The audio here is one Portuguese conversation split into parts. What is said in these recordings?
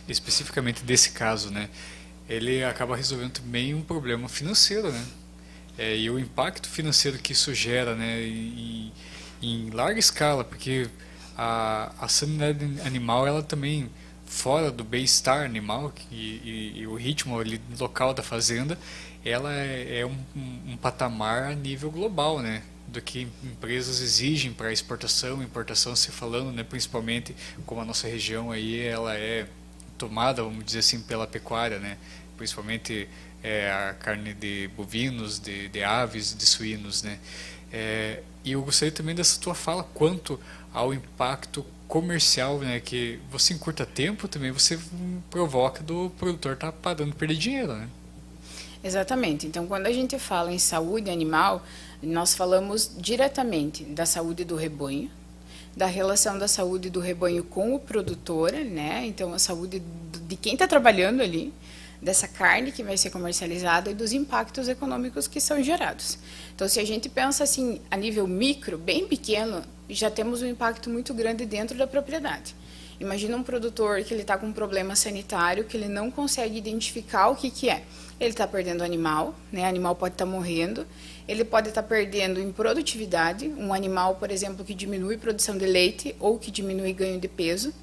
especificamente desse caso, né, ele acaba resolvendo também um problema financeiro, né? E o impacto financeiro que isso gera, né, em larga escala, porque a sanidade animal, ela também, fora do bem-estar animal e o ritmo ali local da fazenda, ela é um patamar a nível global, né? Do que empresas exigem para exportação, importação, se falando, né, principalmente como a nossa região aí, ela é tomada, vamos dizer assim, pela pecuária, né? Principalmente a carne de bovinos, de aves, de suínos, né? E eu gostaria também dessa tua fala quanto ao impacto comercial, né? Que você em curto tempo também você provoca do produtor estar parando de perder dinheiro, né? Exatamente. Então, quando a gente fala em saúde animal, nós falamos diretamente da saúde do rebanho, da relação da saúde do rebanho com o produtor, né? Então, a saúde de quem está trabalhando ali, dessa carne que vai ser comercializada e dos impactos econômicos que são gerados. Então, se a gente pensa assim, a nível micro, bem pequeno, já temos um impacto muito grande dentro da propriedade. Imagina um produtor que ele está com um problema sanitário, que ele não consegue identificar o que é. Ele está perdendo animal, né? O animal pode estar morrendo, ele pode estar perdendo em produtividade, um animal, por exemplo, que diminui produção de leite ou que diminui ganho de peso.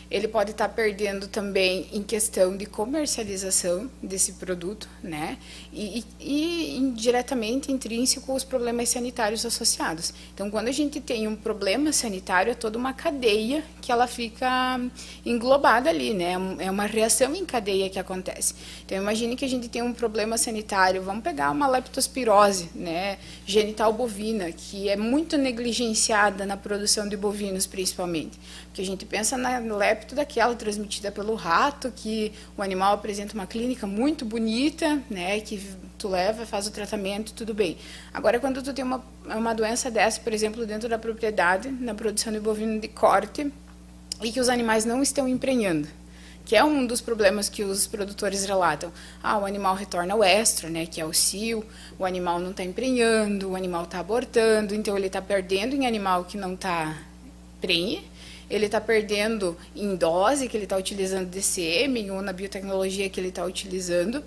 Ele pode estar perdendo também em questão de comercialização desse produto, né? E indiretamente, intrínseco, os problemas sanitários associados. Então, quando a gente tem um problema sanitário, é toda uma cadeia que ela fica englobada ali, né? É uma reação em cadeia que acontece. Então, imagine que a gente tem um problema sanitário, vamos pegar uma leptospirose, né? Genital bovina, que é muito negligenciada na produção de bovinos, principalmente. Porque a gente pensa na lepto daquela transmitida pelo rato, que o animal apresenta uma clínica muito bonita, né, que tu leva, faz o tratamento, tudo bem. Agora, quando tu tem uma doença dessa, por exemplo, dentro da propriedade, na produção de bovino de corte, e que os animais não estão emprenhando, que é um dos problemas que os produtores relatam. O animal retorna ao estro, né, que é o cio, o animal não está emprenhando, o animal está abortando, então ele está perdendo em animal que não está prenhe, ele está perdendo em dose que ele está utilizando de sêmen ou na biotecnologia que ele está utilizando,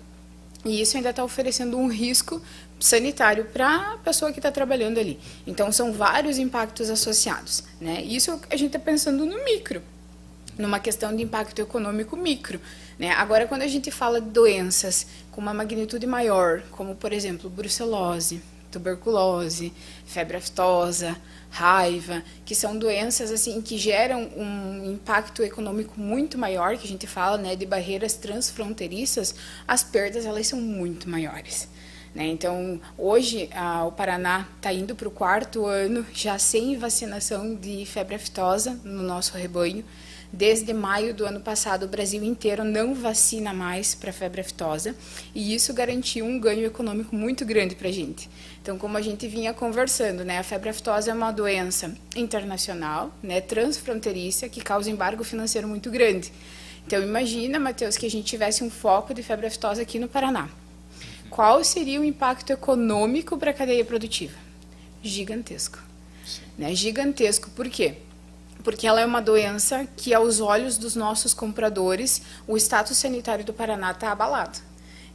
e isso ainda está oferecendo um risco sanitário para a pessoa que está trabalhando ali. Então, são vários impactos associados, né? Isso a gente está pensando no micro, numa questão de impacto econômico micro, né? Agora, quando a gente fala de doenças com uma magnitude maior, como, por exemplo, brucelose, tuberculose, febre aftosa, raiva, que são doenças assim que geram um impacto econômico muito maior, que a gente fala, né, de barreiras transfronteiriças, as perdas elas são muito maiores. Né? Então, hoje, o Paraná está indo para o 4º ano já sem vacinação de febre aftosa no nosso rebanho. Desde maio do ano passado, o Brasil inteiro não vacina mais para febre aftosa, e isso garantiu um ganho econômico muito grande para a gente. Então, como a gente vinha conversando, né, a febre aftosa é uma doença internacional, né, transfronteiriça, que causa embargo financeiro muito grande. Então, imagina, Matheus, que a gente tivesse um foco de febre aftosa aqui no Paraná. Qual seria o impacto econômico para a cadeia produtiva? Gigantesco. Né? Gigantesco, por quê? Porque ela é uma doença que, aos olhos dos nossos compradores, o status sanitário do Paraná está abalado.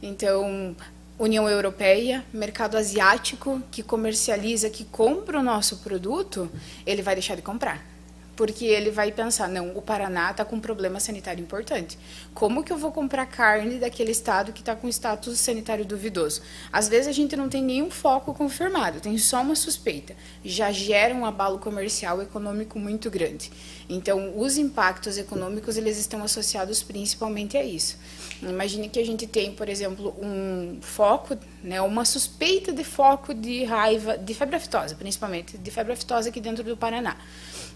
Então, União Europeia, mercado asiático, que comercializa, que compra o nosso produto, ele vai deixar de comprar. Porque ele vai pensar, não, o Paraná está com um problema sanitário importante. Como que eu vou comprar carne daquele estado que está com status sanitário duvidoso? Às vezes a gente não tem nenhum foco confirmado, tem só uma suspeita. Já gera um abalo comercial econômico muito grande. Então, os impactos econômicos, eles estão associados principalmente a isso. Imagine que a gente tem, por exemplo, um foco, né, uma suspeita de foco de raiva, de febre aftosa, principalmente, de febre aftosa aqui dentro do Paraná.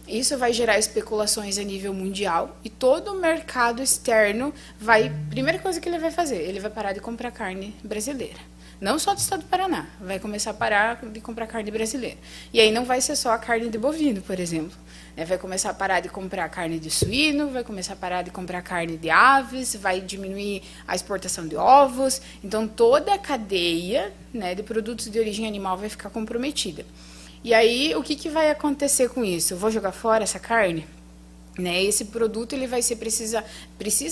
Isso vai gerar especulações a nível mundial e todo o mercado externo vai... Primeira coisa que ele vai fazer, ele vai parar de comprar carne brasileira. Não só do estado do Paraná, vai começar a parar de comprar carne brasileira. E aí não vai ser só a carne de bovino, por exemplo. Vai começar a parar de comprar carne de suíno, vai começar a parar de comprar carne de aves, vai diminuir a exportação de ovos. Então, toda a cadeia, né, de produtos de origem animal vai ficar comprometida. E aí, o que vai acontecer com isso? Eu vou jogar fora essa carne? né? Esse produto ele vai ser precisa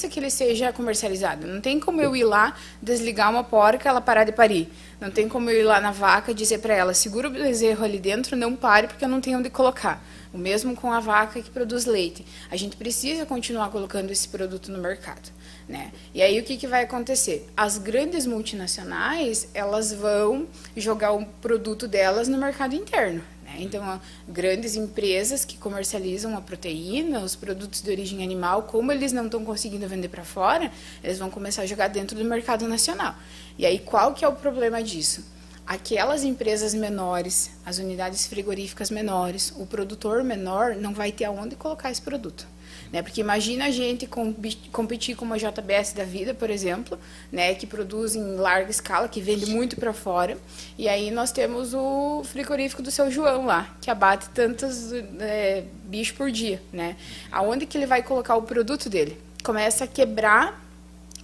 que ele seja comercializado. Não tem como eu ir lá desligar uma porca, ela parar de parir. Não tem como eu ir lá na vaca e dizer para ela, segura o bezerro ali dentro, não pare porque eu não tenho onde colocar. O mesmo com a vaca que produz leite. A gente precisa continuar colocando esse produto no mercado, né? E aí o que vai acontecer? As grandes multinacionais, elas vão jogar o produto delas no mercado interno. Então, grandes empresas que comercializam a proteína, os produtos de origem animal, como eles não estão conseguindo vender para fora, eles vão começar a jogar dentro do mercado nacional. E aí, qual que é o problema disso? Aquelas empresas menores, as unidades frigoríficas menores, o produtor menor não vai ter aonde colocar esse produto. Né? Porque imagina a gente competir com uma JBS da vida, por exemplo, né? Que produz em larga escala, que vende muito para fora, e aí nós temos o frigorífico do seu João lá, que abate tantos bichos por dia. Né? Aonde que ele vai colocar o produto dele? Começa a quebrar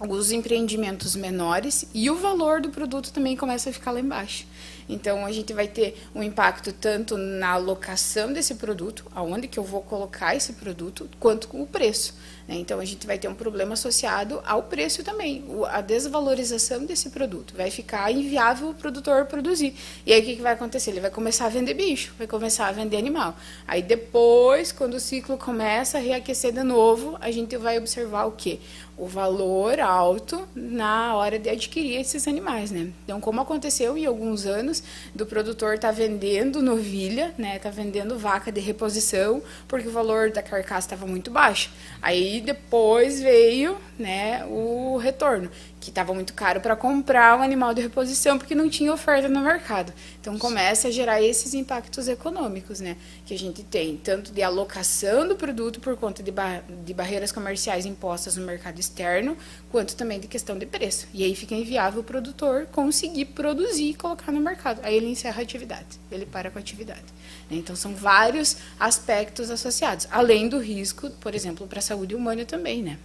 os empreendimentos menores e o valor do produto também começa a ficar lá embaixo. Então, a gente vai ter um impacto tanto na alocação desse produto, aonde que eu vou colocar esse produto, quanto com o preço. Né? Então, a gente vai ter um problema associado ao preço também, a desvalorização desse produto. Vai ficar inviável o produtor produzir. E aí, o que vai acontecer? Ele vai começar a vender bicho, vai começar a vender animal. Aí, depois, quando o ciclo começa a reaquecer de novo, a gente vai observar o quê? O valor alto na hora de adquirir esses animais, né? Então, como aconteceu em alguns anos, do produtor estar vendendo novilha, né? Tá vendendo vaca de reposição, porque o valor da carcaça estava muito baixo. Aí depois veio, né, o retorno, que estava muito caro para comprar um animal de reposição, porque não tinha oferta no mercado. Então começa a gerar esses impactos econômicos, né, que a gente tem, tanto de alocação do produto por conta de barreiras comerciais impostas no mercado externo, quanto também de questão de preço. E aí fica inviável o produtor conseguir produzir e colocar no mercado. Aí ele encerra a atividade, ele para com a atividade. Então são vários aspectos associados, além do risco, por exemplo, para a saúde humana também, né?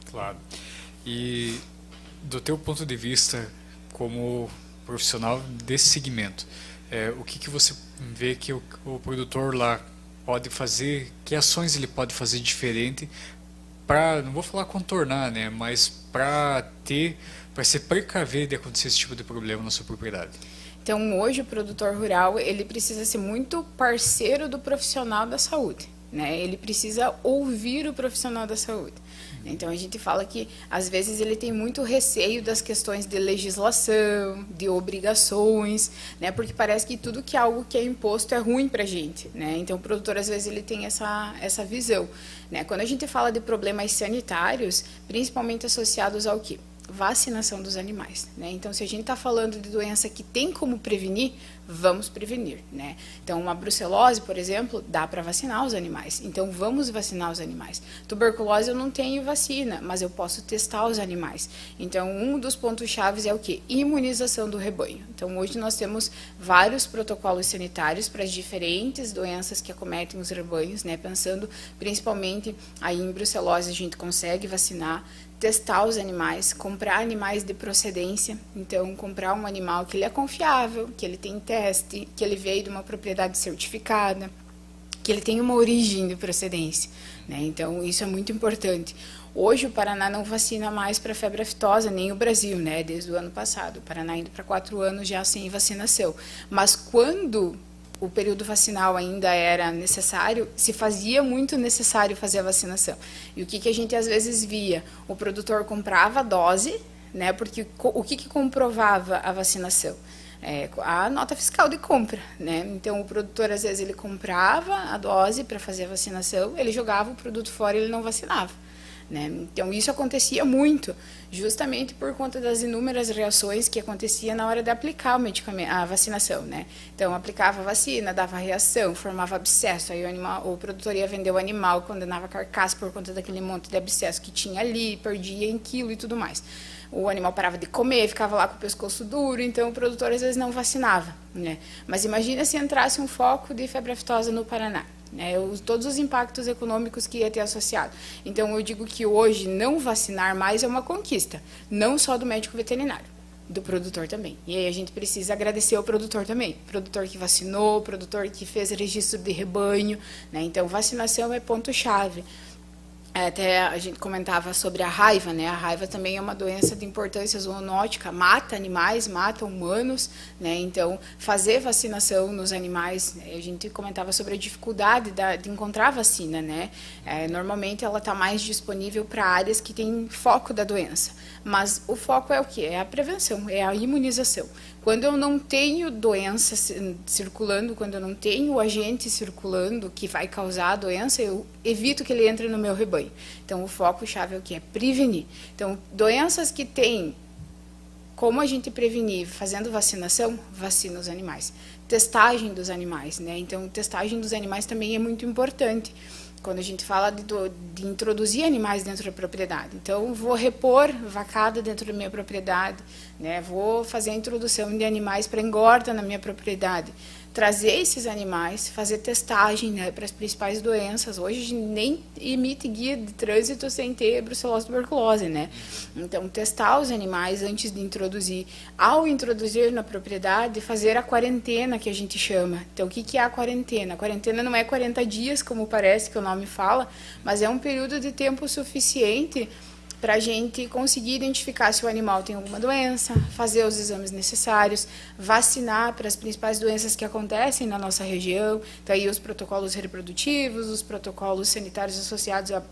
Claro. E do teu ponto de vista como profissional desse segmento, o que você vê que o produtor lá pode fazer, que ações ele pode fazer diferente para, não vou falar contornar, né, mas para se precaver de acontecer esse tipo de problema na sua propriedade? Então, hoje o produtor rural, ele precisa ser muito parceiro do profissional da saúde, né? Ele precisa ouvir o profissional da saúde. Então, a gente fala que, às vezes, ele tem muito receio das questões de legislação, de obrigações, né? Porque parece que tudo que é algo que é imposto é ruim para a gente, né? Então, o produtor, às vezes, ele tem essa visão, né? Quando a gente fala de problemas sanitários, principalmente associados ao quê? Vacinação dos animais, né? Então, se a gente está falando de doença que tem como prevenir, vamos prevenir, né? Então, uma brucelose, por exemplo, dá para vacinar os animais. Então, vamos vacinar os animais. Tuberculose eu não tenho vacina, mas eu posso testar os animais. Então, um dos pontos chaves é o quê? Imunização do rebanho. Então, hoje nós temos vários protocolos sanitários para as diferentes doenças que acometem os rebanhos, né? Pensando principalmente aí em brucelose, a gente consegue vacinar, testar os animais, comprar animais de procedência. Então, comprar um animal que ele é confiável, que ele tem teste, que ele veio de uma propriedade certificada, que ele tem uma origem de procedência, né? Então, isso é muito importante. Hoje, o Paraná não vacina mais para febre aftosa, nem o Brasil, né? Desde o ano passado. O Paraná indo para 4 anos já sem vacinação. Mas quando o período vacinal ainda era necessário, se fazia muito necessário fazer a vacinação. E o que a gente às vezes via? O produtor comprava a dose, né? Porque o que comprovava a vacinação? A nota fiscal de compra, né? Então, o produtor, às vezes, ele comprava a dose para fazer a vacinação, ele jogava o produto fora e ele não vacinava. Né? Então, isso acontecia muito, justamente por conta das inúmeras reações que acontecia na hora de aplicar o medicamento, a vacinação. Né? Então, aplicava a vacina, dava reação, formava abscesso, aí o produtor ia vender o animal, condenava a carcaça por conta daquele monte de abscesso que tinha ali, perdia em quilo e tudo mais. O animal parava de comer, ficava lá com o pescoço duro, então o produtor às vezes não vacinava. Né? Mas imagina se entrasse um foco de febre aftosa no Paraná. Né, todos os impactos econômicos que ia ter associado. Então, eu digo que hoje não vacinar mais é uma conquista, não só do médico veterinário, do produtor também. E aí a gente precisa agradecer ao produtor também, produtor que vacinou, produtor que fez registro de rebanho. Né, então, vacinação é ponto-chave. Até a gente comentava sobre a raiva, né? A raiva também é uma doença de importância zoonótica, mata animais, mata humanos, né? Então, fazer vacinação nos animais, a gente comentava sobre a dificuldade de encontrar vacina, né? Normalmente ela está mais disponível para áreas que têm foco da doença, mas o foco é o quê? É a prevenção, é a imunização. Quando eu não tenho doença circulando, quando eu não tenho o agente circulando que vai causar a doença, eu evito que ele entre no meu rebanho. Então, o foco-chave é o que? É prevenir. Então, doenças que têm como a gente prevenir fazendo vacinação, vacina os animais. Testagem dos animais, né? Então, testagem dos animais também é muito importante. Quando a gente fala de introduzir animais dentro da propriedade. Então, vou repor vacada dentro da minha propriedade, né? Vou fazer a introdução de animais para engorda na minha propriedade. Trazer esses animais, fazer testagem, né, para as principais doenças. Hoje a gente nem emite guia de trânsito sem ter brucelose e tuberculose, né? Então, testar os animais antes de introduzir. Ao introduzir na propriedade, fazer a quarentena, que a gente chama. Então, o que é a quarentena? A quarentena não é 40 dias, como parece que o nome fala, mas é um período de tempo suficiente para a gente conseguir identificar se o animal tem alguma doença, fazer os exames necessários, vacinar para as principais doenças que acontecem na nossa região, então aí os protocolos reprodutivos, os protocolos sanitários associados a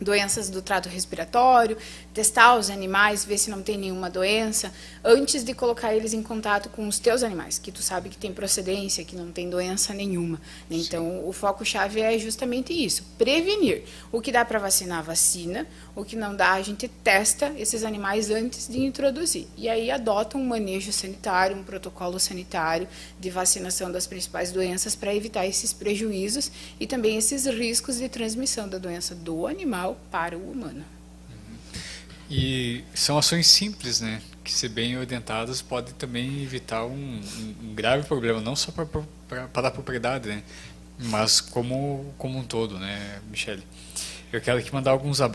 doenças do trato respiratório, testar os animais, ver se não tem nenhuma doença, antes de colocar eles em contato com os teus animais, que tu sabe que tem procedência, que não tem doença nenhuma. Então, sim, o foco-chave é justamente isso, prevenir. O que dá para vacinar, vacina, o que não dá, a gente testa esses animais antes de introduzir. E aí adota um manejo sanitário, um protocolo sanitário de vacinação das principais doenças para evitar esses prejuízos e também esses riscos de transmissão da doença do animal para o humano. E são ações simples, né? Que, se bem orientadas, podem também evitar um grave problema, não só para a propriedade, né? Mas como um todo, né, Michele? Eu quero aqui mandar alguns abraços